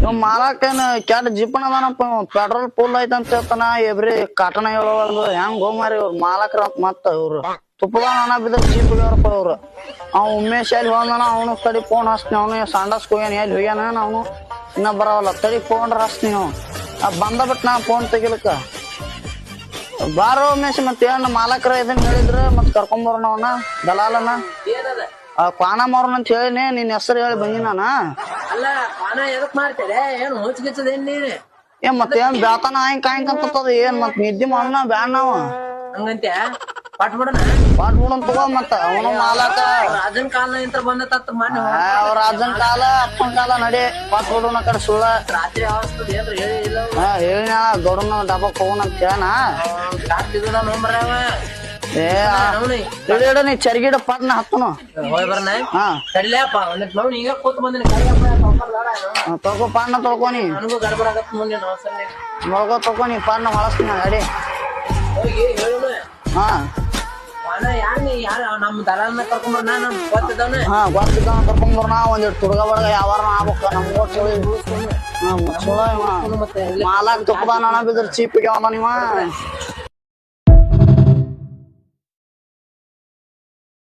ಇವ್ ಮಾಲಕೇನ್ ಕೆಟ್ಟ ಜಿಪಣ ಅದಾನಪ್ಪ petrol full ಐತಂತ ಹೇಳ್ತಾನ ಎಬ್ರಿ ಕಾಟನ ಹೇಳೋದು ಹೆಂಗ್ ಗೋಮಾರಿ ಇವ್ರು ಮಾಲಕ್ರ ಮತ್ತ ಇವ್ರು ತುಪ್ಪದ ಹಣ ಬಿದ್ರ ಚೀಪ್ಗ್ಯಾರಪ್ಪ ಇವ್ರು ಅವ್ ಉಮೇಶ್ ಎಲ್ಲಿ ಹೋದಾನ ಅವನು ತಡಿ ಫೋನ್ ಹಚ್ತೀನಿ ಅವನು ಸಂಡಾಸ್ ಹೋಗ್ಯಾನ ಎಲ್ಲಿ ಹೋಗ್ಯಾನ ಅವನು ಇನ್ನ ಬರವಲ್ಲ ತಡಿ ಫೋನ್ ಹಚ್ತೀನಿ ನಾವು ಬಂದ ಬಿಟ್ ನಾ ಫೋನ್ ತೆಗಿಲಕ್ಕ ಬಾರೋ ಉಮೇಶ್ ಮತ್ ಏನ್ ಮಾಲಕ್ರ ಇದನ್ ಹೇಳಿದ್ರ ಮತ್ ಕರ್ಕೊಂಬರೋಣ ಅವನ ದಲಾಲನ ಕ್ವಾಣ ಮಾರೋಣ ಅಂತ ಹೇಳಿನಿ ನಿನ್ ಹೆಸರು ಹೇಳಿ ಬಂದಿ ನಾನ ಅಲ್ಲ ಪಾನ ಎದಕ್ ಮಾಡ್ತಾರೆ ಏನ್ ಮುಚ್ಚಿಗಿಚ್ಚದೇನ್ ನೀನ್ ಏನ್ ಮತ್ತೇನ್ ಬ್ಯಾತನ ಕಾಯ್ಕಂತದ ಏನ್ ಮತ್ ನಿದ್ದೆ ಮಾಡೋಣ ಬ್ಯಾಡ ನಾವ ಹಂಗಂತೆ ಪಾಟ್ ಬಿಡೋಣ ಪಾಟ್ ಬಿಡೋನ್ ತಗೋ ಮತ್ತ ಅವನು ಮಾಲಕ ರಾಜನ್ ಕಾಲ ಇಂತ ಬಂದತ್ತ ಮನೆ ಅವ್ರ ಅಜ್ಜನ್ ಕಾಲ ಅಪ್ಪನ್ ಕಾಲ ನಡಿ ಪಾಟ್ ಬಿಡೋಣ ಕಡೆ ಸುಳ್ಳ ರಾತ್ರಿ ಅವಸ್ಥದ ಏನ್ರ ಹೇಳಿಲ್ಲ ಹೇಳಿನ ದೊಡ್ಡನ ಡಬ್ಬಕ್ ಹೋಗೋಣ ಅಂತ ಹೇಳಣ ಕಾಡ್ತಿದ್ದ ನೋಂಬರವ ಏ ನೀ ಚರಿಗಿಡ ಪಾಟ್ನ ಹತ್ತನು ಹೋಯ್ ಬರ್ನ ಹಾ ಕಡಿಲೇಪ್ಪ ಒಂದಿಟ್ ನೋಡಿ ಈಗ ಕೂತ್ ಬಂದಿನಿ ತೊಳ್ಕೊ ಪಾಟ್ನ ತೊಳ್ಕೊನಿ ನನಗೂ ಗಡ್ಬಡ ಆಗತ್ತ ಮುಂದೆ ನೋಡ್ಕೊ ತೊಳ್ಕೊನಿ ಪಾಟ್ನ ಹೊಳಸ್ತೀನಿ ನಡಿ ಹೋಗಿ ಹೇಳು ಹಾ ಯಾರ ನಮ್ ದಲಾಲ್ನ ಕರ್ಕೊಂಡ್ ನಮ್ ಗೊತ್ತಿದ್ದವನ ಹಾ ಗೊತ್ತಿದ್ದ ಕರ್ಕೊಂಬರ್ನ ಒಂದಿಟ್ಟು ತುಡ್ಗ ಬಡ್ಗ ಯಾವಾರ ಆಗ್ಬೇಕ ನಮ್ಗೋ ಚಳಿ ಮಾಲಾಕ್ ತುಪ್ಪದ ಹಣ ಬಿದ್ರ ಚೀಪಿಗೆ ಅವನ ನೀವ